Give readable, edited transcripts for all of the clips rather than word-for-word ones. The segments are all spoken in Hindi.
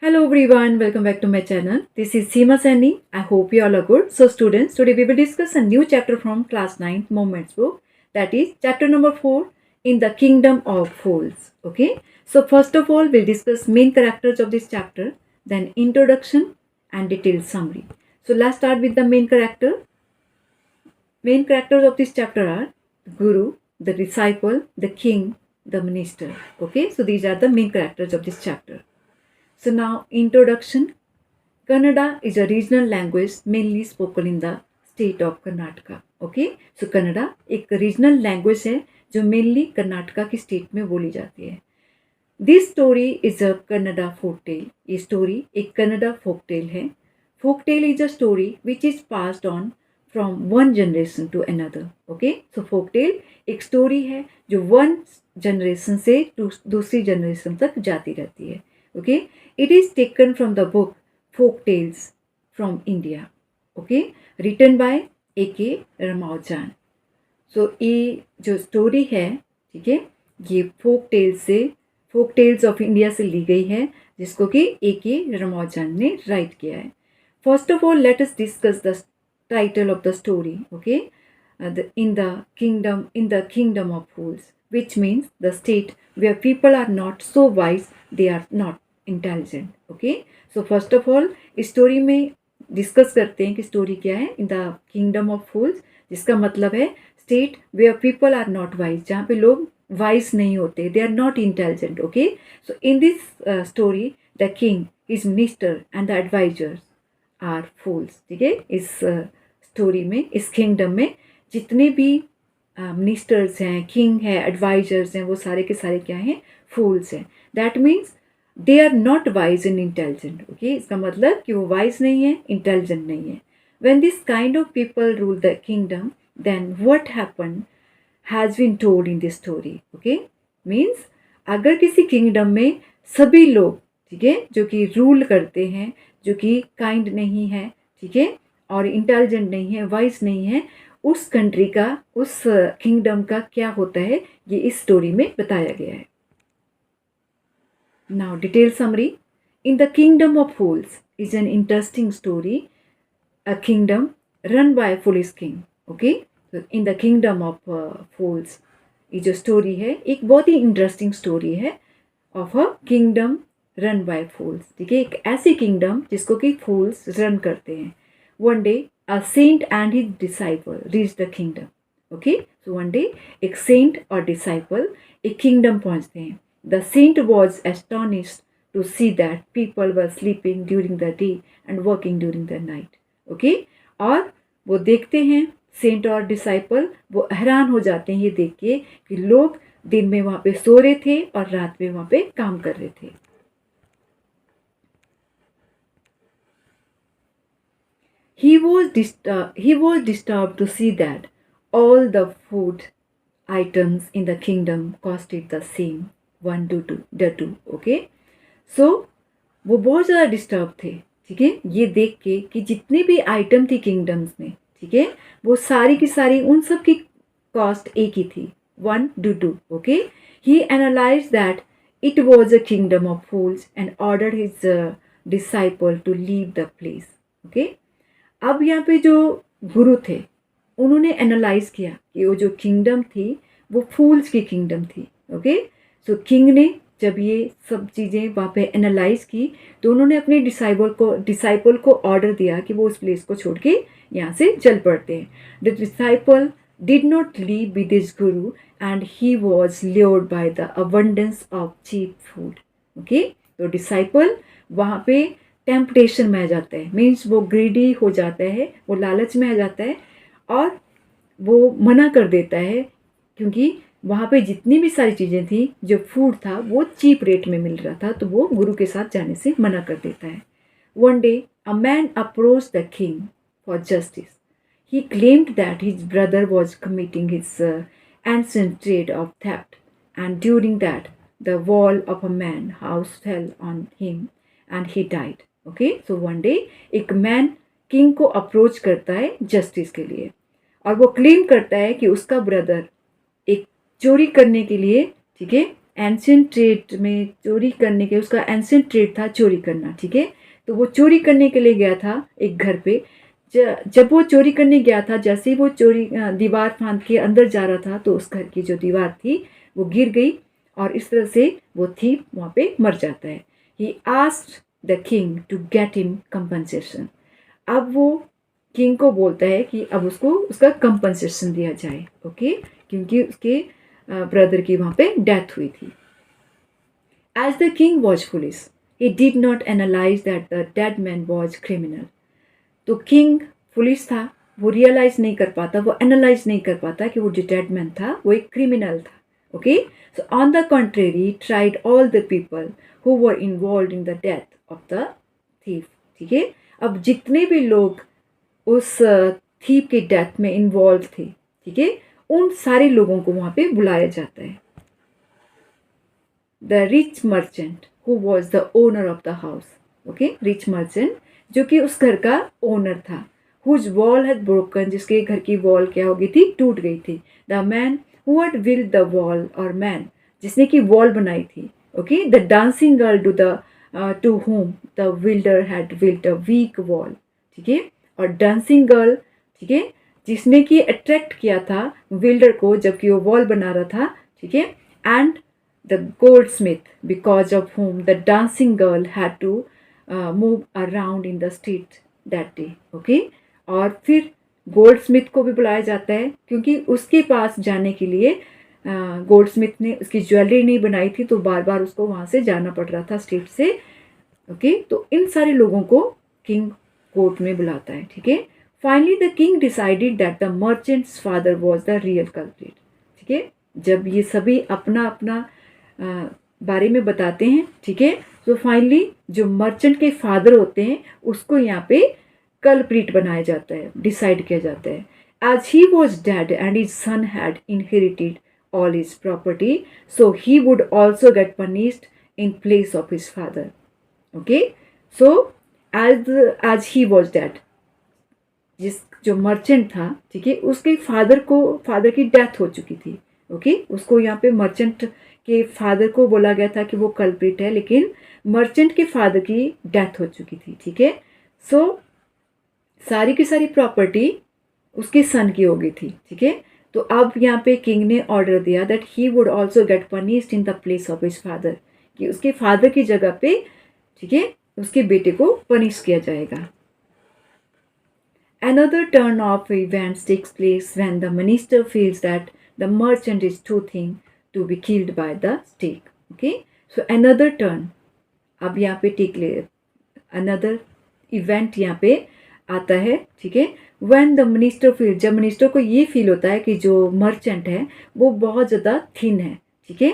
Hello everyone, welcome back to my channel. This is Seema Sani. I hope you all are good. So students, today we will discuss a new chapter from class 9 Moments book. That is chapter number 4 in the Kingdom of Fools. Okay. So first of all, we'll discuss main characters of this chapter, then introduction and detailed summary. So let's start with the main character. Main characters of this chapter are the Guru, the disciple, the king, the minister. Okay. So these are the main characters of this chapter. So now introduction. Kannada is a regional language mainly spoken in the state of Karnataka. Okay, so Kannada एक regional language है जो mainly कर्नाटका की state में बोली जाती है. This story is a Kannada folk tale. ये story एक Kannada folk tale है. Folk tale is a story which is passed on from one generation to another. Okay, so folk tale एक story है जो one generation से दूसरी generation तक जाती रहती है. Okay, it is taken from the book Folk Tales from India. Okay, written by A.K. Ramanujan. So ये जो स्टोरी है, ठीक है, ये फोक टेल्स ऑफ इंडिया से ली गई है, जिसको कि A.K. Ramanujan ने राइट किया है. First of all let us discuss the title of the story. Okay, in the kingdom of fools, which means the state where people are not so wise, they are not intelligent. Okay, so first of all इस स्टोरी में डिस्कस करते हैं कि स्टोरी क्या है. In the kingdom of fools, जिसका मतलब है state where people are not wise, जहाँ पे लोग वाइज नहीं होते, they are not intelligent. Okay, so in this story the king, his minister and the advisers are fools. ठीक है, इस स्टोरी में, इस किंगडम में जितने भी मिनिस्टर्स हैं, किंग है, एडवाइजर्स हैं, वो सारे के सारे क्या हैं? फूल्स हैं. That means they are not wise and intelligent. Okay, इसका मतलब कि वो वाइज नहीं है, इंटेलिजेंट नहीं है. When this kind of people rule the kingdom, then what happen has been told in this story. Okay, means अगर किसी किंगडम में सभी लोग, ठीक है, जो कि रूल करते हैं, जो कि काइंड नहीं है, ठीक है, और इंटेलिजेंट नहीं है, वाइज नहीं है, उस कंट्री का, उस किंगडम का क्या होता है, ये इस स्टोरी में बताया गया है. Now, detailed summary. In the Kingdom of Fools is an interesting story. A kingdom run by a foolish king. Okay? So, in the Kingdom of Fools, ये जो स्टोरी है, एक बहुत ही इंटरेस्टिंग स्टोरी है of a kingdom run by fools. ठीक है, एक ऐसी किंगडम जिसको कि फूल्स रन करते हैं. One day a saint and his disciple reach the kingdom. Okay, so one day एक सेंट और डिसाइपल एक किंगडम पहुंचते हैं. The saint was astonished to see that people were sleeping during the day and working during the night. Okay? और वो देखते हैं, सेंट और डिसाइपल, वो हैरान हो जाते हैं ये देख के कि लोग दिन में वहाँ पे सो रहे थे और रात में वहाँ पे काम कर रहे थे. He was disturbed to see that all the food items in the kingdom costed the same. 1 to 2. Okay, सो वो बहुत ज़्यादा डिस्टर्ब थे. ठीक है, ये देख के कि जितने भी आइटम थी किंगडम्स में, ठीक है, वो सारी की सारी उन सब की कॉस्ट एक ही थी, 1 to 2. Okay, he analyse that it was a kingdom of fools and order his disciple to leave the place. Okay, अब यहाँ पे जो गुरु थे, उन्होंने एनालाइज किया कि वो जो किंगडम थी वो फूल्स की किंगडम थी. ओके, सो किंग ने जब ये सब चीज़ें वहाँ पे एनालाइज की, तो उन्होंने अपने डिसाइपल को ऑर्डर दिया कि वो उस प्लेस को छोड़ के यहाँ से चल पड़ते हैं. The disciple did not leave with his guru and he was lured by the abundance of cheap food. Okay, तो डिसाइपल वहाँ पे टेम्पटेशन में आ जाता है, मीन्स वो ग्रीडी हो जाता है, वो लालच में आ जाता है और वो मना कर देता है, क्योंकि वहाँ पे जितनी भी सारी चीज़ें थी, जो फूड था वो चीप रेट में मिल रहा था, तो वो गुरु के साथ जाने से मना कर देता है. One day a man approach the king for justice. He claimed that his brother was committing his ancient trade off theft and during that the wall of a man house fell on him and he died. Okay, so one day एक मैन किंग को अप्रोच करता है जस्टिस के लिए, और वो क्लेम करता है कि उसका ब्रदर एक चोरी करने के लिए, ठीक है, एंशियंट ट्रेड में चोरी करने के, उसका एंशियंट ट्रेड था चोरी करना, ठीक है। तो वो चोरी करने के लिए गया था एक घर पे। जब वो चोरी करने गया था, जैसे ही वो दीवार फांद के अंदर जा रहा था, तो उस घर की जो दीवार थी वो गिर गई और इस तरह से वो थीप वहाँ पे मर जाता है। He asked the king to get him compensation. अब वो किंग को बोलता है कि अब उसको उसका कंपनसेशन दिया जाए, ओके, क्योंकि उसके ब्रदर की वहाँ पे डेथ हुई थी। As the king was foolish, he did not analyze that the dead man was criminal. तो किंग पुलिस था, वो रियलाइज नहीं कर पाता, वो एनालाइज नहीं कर पाता कि वो जो डेड मैन था वो एक क्रिमिनल था, okay. So on the contrary tried all the people who were involve in the death of the thief, ठीक है। अब जितने भी लोग उस थीफ की डेथ में इन्वॉल्व थे, ठीक है, उन सारे लोगों को वहाँ पे बुलाया जाता है। The rich merchant who was the owner of the house, okay, rich merchant जो कि उस घर का ओनर था। हुज वॉल हैड ब्रोकन, जिसके घर की वॉल क्या हो गई थी, टूट गई थी। The man who had built the wall, और मैन जिसने की वॉल बनाई थी, okay. The dancing girl to whom the builder had built a weak wall, ठीक है। और डांसिंग गर्ल, ठीक है, जिसने की अट्रैक्ट किया था बिल्डर को जबकि वो वॉल बना रहा था, ठीक है। And the goldsmith because of whom the dancing girl had to move around in the street that day, okay। और फिर गोल्डस्मिथ को भी बुलाया जाता है क्योंकि उसके पास जाने के लिए गोल्डस्मिथ ने उसकी ज्वेलरी नहीं बनाई थी, तो बार बार उसको वहाँ से जाना पड़ रहा था स्ट्रीट से, ओके। तो इन सारे लोगों को किंग कोर्ट में बुलाता है, ठीक है। Finally the king decided that the merchants father was the real culprit, ठीक है। जब ये सभी अपना अपना बारे में बताते हैं, ठीक है, तो फाइनली जो मर्चेंट के फादर होते हैं उसको यहाँ पे कल्प्रिट बनाया जाता है, डिसाइड किया जाता है। As he was dead and his son had inherited all his property, so he would also get punished in place of his father, okay. So as he was dead, जिस जो मर्चेंट था, ठीक है, उसके फादर की डेथ हो चुकी थी, ओके। उसको यहाँ पे मर्चेंट के फादर को बोला गया था कि वो कल्प्रिट है, लेकिन मर्चेंट के फादर की डेथ हो चुकी थी, ठीक है। सो सारी की सारी प्रॉपर्टी उसके सन की हो गई थी, ठीक है। तो अब यहाँ पे किंग ने ऑर्डर दिया that he would also get punished in the place of his father, कि उसके फादर की जगह पे, ठीक है, उसके बेटे को पनिश किया जाएगा। Another turn of events takes place when the minister feels that the merchant is too thin to be killed by the stake, okay। So another turn, अब यहाँ पे another event यहाँ पे आता है, ठीक है। when the minister feels, जब मिनिस्टर को ये फील होता है कि जो मर्चेंट है वो बहुत ज़्यादा थिन है, ठीक है,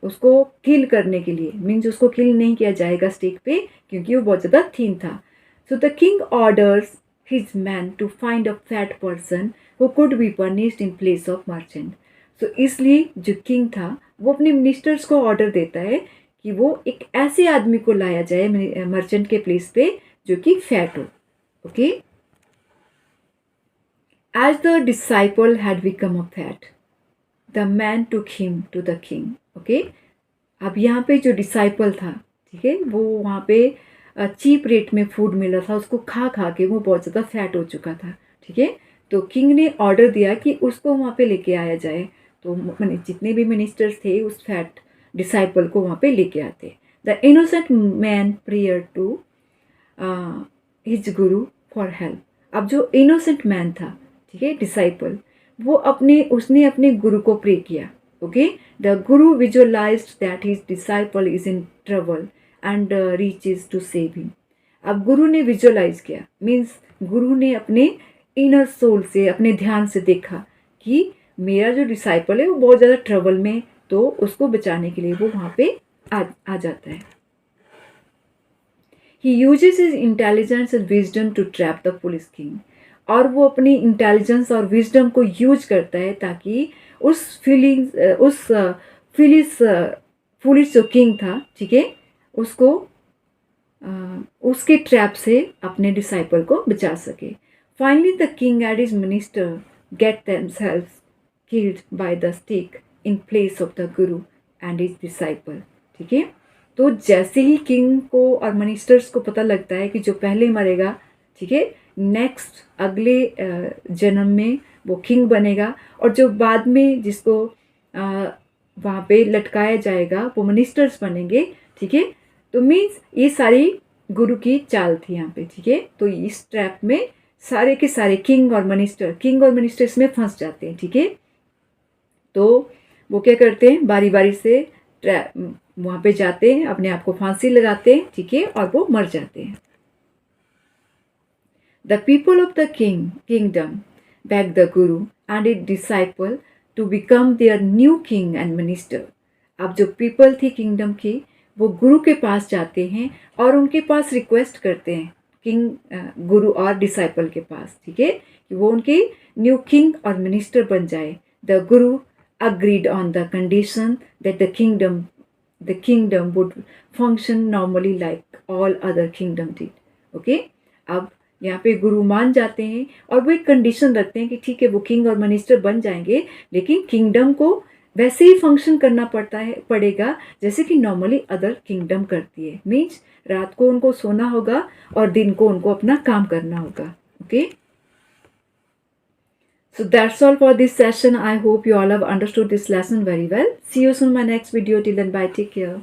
उसको किल करने के लिए, मीन्स उसको किल नहीं किया जाएगा स्टेक पे क्योंकि वो बहुत ज़्यादा थिन था। So the king orders his man to find a fat person who could be punished in place of merchant। so इसलिए जो किंग था वो अपने मिनिस्टर्स को ऑर्डर देता है कि वो एक ऐसे आदमी को लाया जाए मर्चेंट के प्लेस पे जो कि फैट हो, okay. As the disciple had become a fat, the man took him to the king, okay. अब यहाँ पे जो डिसाइपल था, ठीक है, वो वहाँ पे चीप रेट में फूड मिल रहा था, उसको खा खा के वो बहुत ज़्यादा फैट हो चुका था, ठीक है। तो किंग ने ऑर्डर दिया कि उसको वहाँ पे लेके आया जाए। तो मैंने जितने भी मिनिस्टर्स थे उस फैट डिसाइपल को वहाँ पे लेके आते। The innocent man prayer to his guru for help. अब जो इनोसेंट मैन था, ठीक है, डिसाइपल, वो उसने अपने गुरु को प्रे किया, okay. The guru visualised that his disciple is in trouble and reaches to save him. अब गुरु ने विजुअलाइज किया, मीन्स गुरु ने अपने इनर सोल से, अपने ध्यान से देखा कि मेरा जो डिसाइपल है वो बहुत ज़्यादा ट्रबल में, तो उसको बचाने के लिए वो वहाँ पे आ जाता है। He uses his intelligence and wisdom to trap the police king, और वो अपनी इंटेलिजेंस और विजडम को यूज करता है ताकि उस पुलिस जो किंग था, ठीक है, उसको उसके ट्रैप से अपने डिसाइपल को बचा सके। Finally the king and his minister get themselves killed by the stick in place of the guru and his disciple. ठीक है, तो जैसे ही किंग को और मिनिस्टर्स को पता लगता है कि जो पहले मरेगा, ठीक है, नेक्स्ट अगले जन्म में वो किंग बनेगा, और जो बाद में जिसको वहाँ पे लटकाया जाएगा वो मिनिस्टर्स बनेंगे। ठीक है, तो मीन्स ये सारी गुरु की चाल थी यहाँ पे। ठीक है, तो इस ट्रैप में सारे के सारे किंग और मिनिस्टर इसमें फंस जाते हैं। ठीक है, तो वो क्या करते हैं, बारी बारी से वहाँ पे जाते हैं, अपने आप को फांसी लगाते हैं। ठीक है, और वो मर जाते हैं। The people of the kingdom begged the guru and his disciple to become their new king and minister. अब जो पीपल थी किंगडम की, वो गुरु के पास जाते हैं और उनके पास रिक्वेस्ट करते हैं, गुरु और डिसाइपल के पास। ठीक है, कि वो उनके न्यू किंग और मिनिस्टर बन जाए। The Guru agreed on the condition that the kingdom would function normally like all other kingdom did. Okay, अब यहाँ पे गुरु मान जाते हैं और वो एक कंडीशन रखते हैं कि ठीक है, वो किंग और मिनिस्टर बन जाएंगे, लेकिन किंगडम को वैसे ही फंक्शन करना पड़ेगा जैसे कि नॉर्मली अदर किंगडम करती है। मीन्स रात को उनको सोना होगा और दिन को उनको अपना काम करना होगा। Okay, so that's all for this session. I hope you all have understood this lesson very well. See you soon in my next video. Till then, bye. Take care.